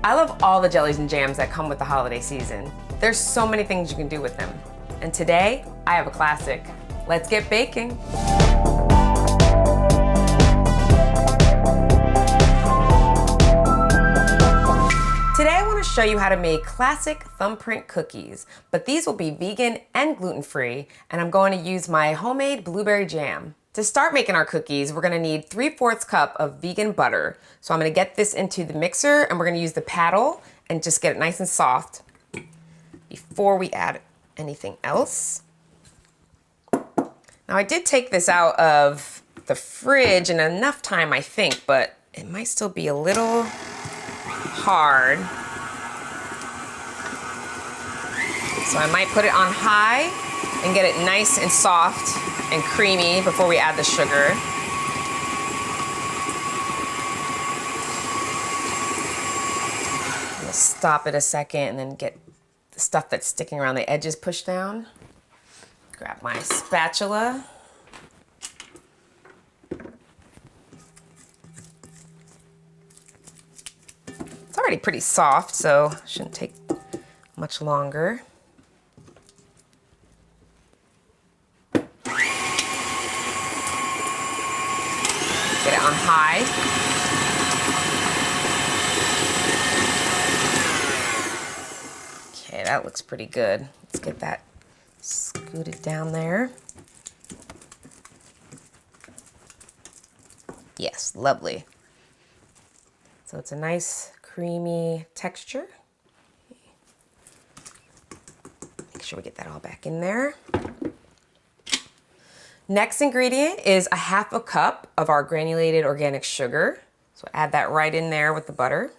I love all the jellies and jams that come with the holiday season. There's so many things you can do with them. And today, I have a classic. Let's get baking. Today I want to show you how to make classic thumbprint cookies, but these will be vegan and gluten-free, and I'm going to use my homemade blueberry jam. To start making our cookies, we're going to need 3/4 cup of vegan butter. So I'm going to get this into the mixer and we're going to use the paddle and just get it nice and soft before we add anything else. Now I did take this out of the fridge in enough time, I think, but it might still be a little hard. So I might put it on high and get it nice and soft and creamy before we add the sugar. I'm gonna stop it a second and then get the stuff that's sticking around the edges pushed down. Grab my spatula. It's already pretty soft, so it shouldn't take much longer. Get it on high. Okay, that looks pretty good. Let's get that scooted down there. Yes, lovely. So it's a nice creamy texture. Make sure we get that all back in there. Next ingredient is 1/2 cup of our granulated organic sugar. So add that right in there with the butter.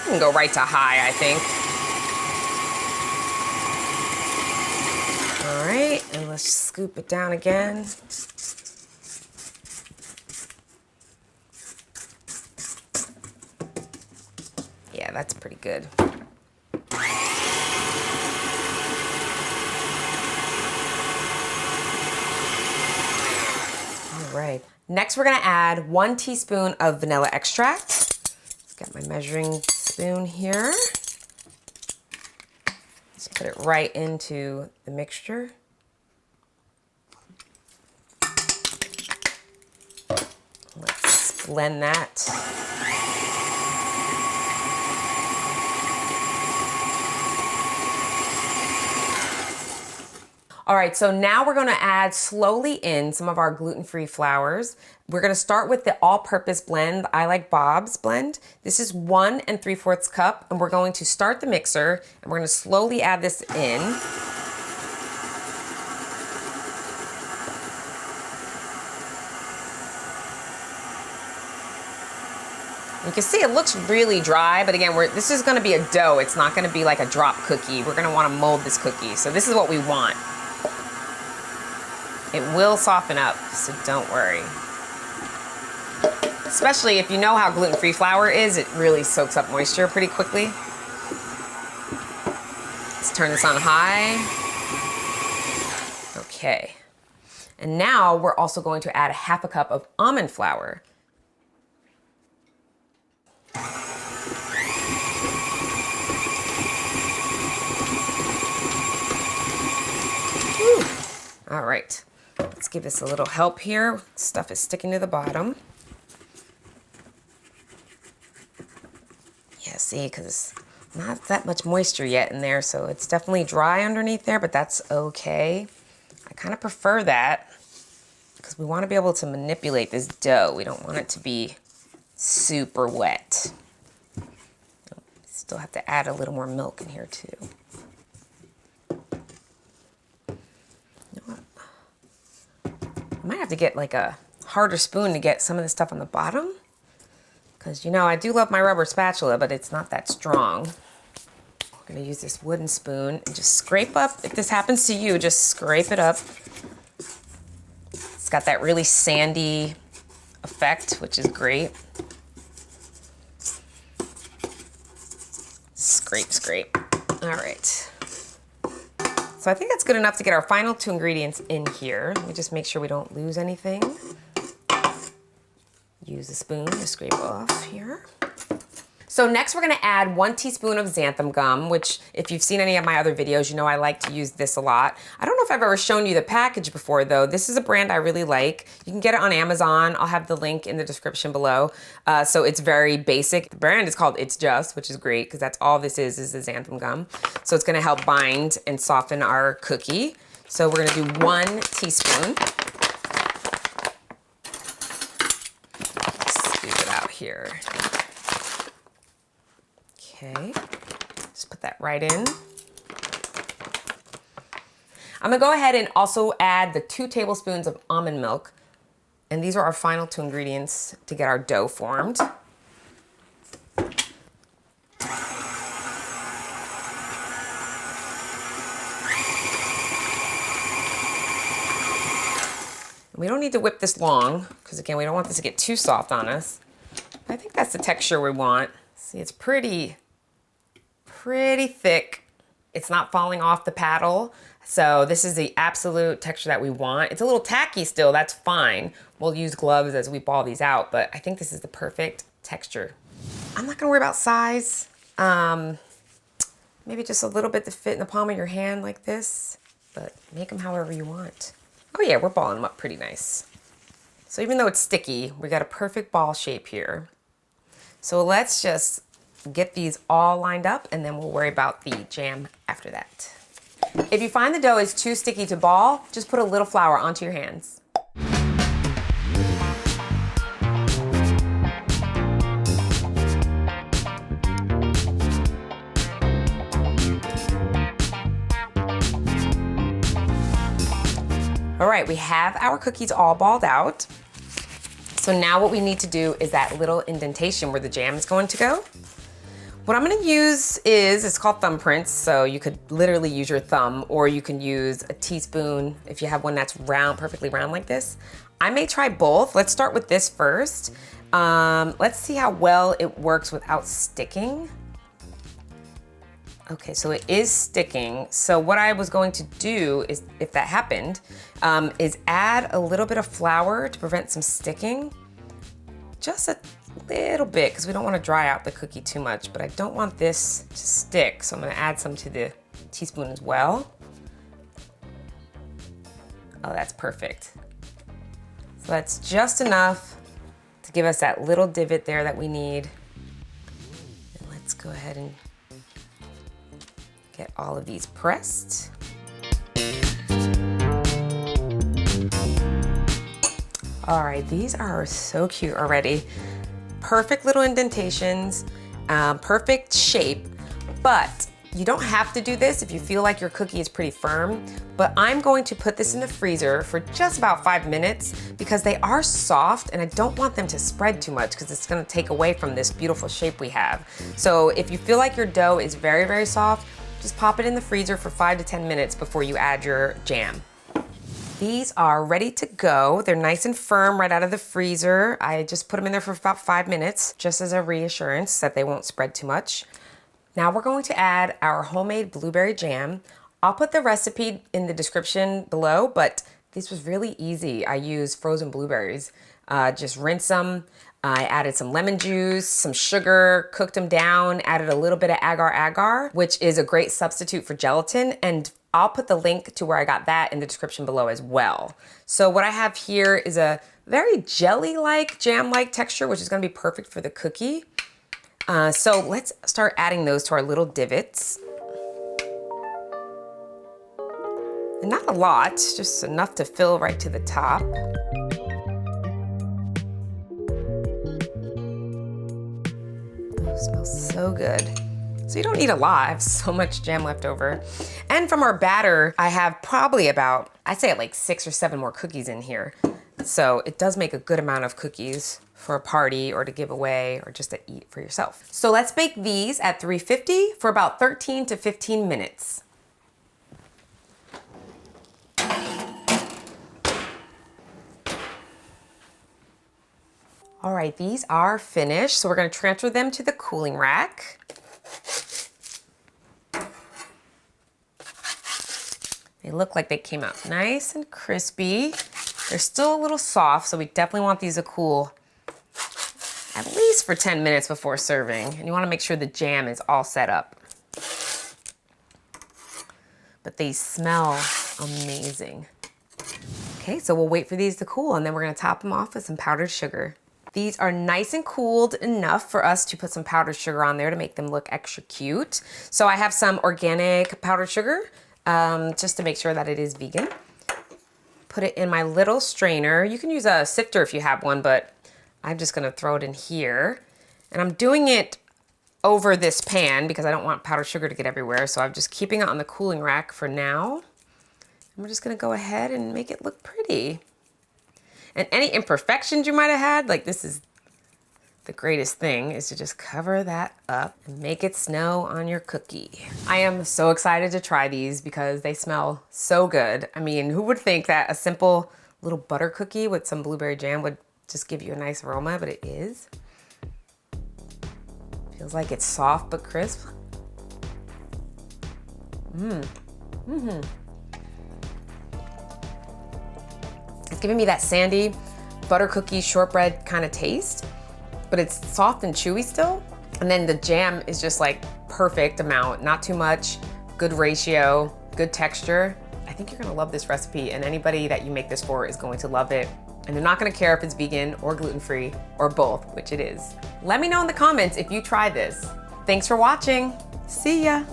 You can go right to high, I think. All right, and let's scoop it down again. Yeah, that's pretty good. Right. Next, we're gonna add 1 teaspoon of vanilla extract. Let's get my measuring spoon here. Let's put it right into the mixture. Let's blend that. All right, so now we're gonna add slowly in some of our gluten-free flours. We're gonna start with the all-purpose blend. I like Bob's blend. This is 1 3/4 cup, and we're going to start the mixer, and we're gonna slowly add this in. You can see it looks really dry, but again, this is gonna be a dough. It's not gonna be like a drop cookie. We're gonna wanna mold this cookie, so this is what we want. It will soften up, so don't worry. Especially if you know how gluten-free flour is, it really soaks up moisture pretty quickly. Let's turn this on high. Okay. And now we're also going to add 1/2 cup of almond flour. Whew. All right. Let's give this a little help here. Stuff is sticking to the bottom. Yeah, see, because not that much moisture yet in there, so it's definitely dry underneath there, but that's okay. I kind of prefer that because we want to be able to manipulate this dough. We don't want it to be super wet. Still have to add a little more milk in here too. I might have to get like a harder spoon to get some of the stuff on the bottom. Because, you know, I do love my rubber spatula, but it's not that strong. We're going to use this wooden spoon and just scrape up. If this happens to you, just scrape it up. It's got that really sandy effect, which is great. Scrape, scrape. All right. So I think that's good enough to get our final 2 ingredients in here. Let me just make sure we don't lose anything. All use a spoon to scrape off here. So next we're gonna add 1 teaspoon of xanthan gum, which if you've seen any of my other videos, you know I like to use this a lot. I don't know if I've ever shown you the package before though. This is a brand I really like. You can get it on Amazon. I'll have the link in the description below. So it's very basic. The brand is called It's Just, which is great because that's all this is the xanthan gum. So it's gonna help bind and soften our cookie. So we're gonna do 1 teaspoon. Scoop it out here. Okay, just put that right in. I'm gonna go ahead and also add the 2 tablespoons of almond milk. And these are our final 2 ingredients to get our dough formed. We don't need to whip this long, because again, we don't want this to get too soft on us. I think that's the texture we want. See, it's pretty thick. It's not falling off the paddle. So this is the absolute texture that we want. It's a little tacky still, that's fine. We'll use gloves as we ball these out, but I think this is the perfect texture. I'm not gonna worry about size. Maybe just a little bit to fit in the palm of your hand like this, but make them however you want. Oh yeah, we're balling them up pretty nice. So even though it's sticky, we got a perfect ball shape here. So let's just get these all lined up and then we'll worry about the jam after that. If you find the dough is too sticky to ball, just put a little flour onto your hands. All right, we have our cookies all balled out. So now what we need to do is that little indentation where the jam is going to go. What I'm gonna use it's called thumbprints, so you could literally use your thumb or you can use a teaspoon if you have one that's round, perfectly round like this. I may try both. Let's start with this first. Let's see how well it works without sticking. Okay, so it is sticking. So what I was going to do is, if that happened, is add a little bit of flour to prevent some sticking. Just a little bit, because we don't want to dry out the cookie too much, but I don't want this to stick, so I'm going to add some to the teaspoon as well. Oh, that's perfect. So that's just enough to give us that little divot there that we need. And let's go ahead and get all of these pressed. All right, these are so cute already. Perfect little indentations, perfect shape, but you don't have to do this if you feel like your cookie is pretty firm, but I'm going to put this in the freezer for just about 5 minutes because they are soft and I don't want them to spread too much because it's gonna take away from this beautiful shape we have. So if you feel like your dough is very, very soft, just pop it in the freezer for 5 to 10 minutes before you add your jam. These are ready to go. They're nice and firm right out of the freezer. I just put them in there for about 5 minutes, just as a reassurance that they won't spread too much. Now we're going to add our homemade blueberry jam. I'll put the recipe in the description below, but this was really easy. I used frozen blueberries. Just rinse them. I added some lemon juice, some sugar, cooked them down, added a little bit of agar, which is a great substitute for gelatin, and I'll put the link to where I got that in the description below as well. So what I have here is a very jelly-like, jam-like texture, which is gonna be perfect for the cookie. So let's start adding those to our little divots. And not a lot, just enough to fill right to the top. Oh, smells so good. So you don't need a lot, I have so much jam left over. And from our batter, I have probably about, I'd say like 6 or 7 more cookies in here. So it does make a good amount of cookies for a party or to give away or just to eat for yourself. So let's bake these at 350 for about 13 to 15 minutes. All right, these are finished. So we're gonna transfer them to the cooling rack. They look like they came out nice and crispy. They're still a little soft, so we definitely want these to cool at least for 10 minutes before serving. And you wanna make sure the jam is all set up. But they smell amazing. Okay, so we'll wait for these to cool and then we're gonna top them off with some powdered sugar. These are nice and cooled enough for us to put some powdered sugar on there to make them look extra cute. So I have some organic powdered sugar, just to make sure that it is vegan. Put it in my little strainer. You can use a sifter if you have one, but I'm just gonna throw it in here. And I'm doing it over this pan because I don't want powdered sugar to get everywhere. So I'm just keeping it on the cooling rack for now. And we're just gonna go ahead and make it look pretty. And any imperfections you might have had, like this is the greatest thing, is to just cover that up and make it snow on your cookie. I am so excited to try these because they smell so good. I mean, who would think that a simple little butter cookie with some blueberry jam would just give you a nice aroma, but it is. Feels like it's soft but crisp. It's giving me that sandy butter cookie shortbread kind of taste, but it's soft and chewy still. And then the jam is just like perfect amount, not too much, good ratio, good texture. I think you're gonna love this recipe, and anybody that you make this for is going to love it. And they're not gonna care if it's vegan or gluten-free or both, which it is. Let me know in the comments if you try this. Thanks for watching. See ya.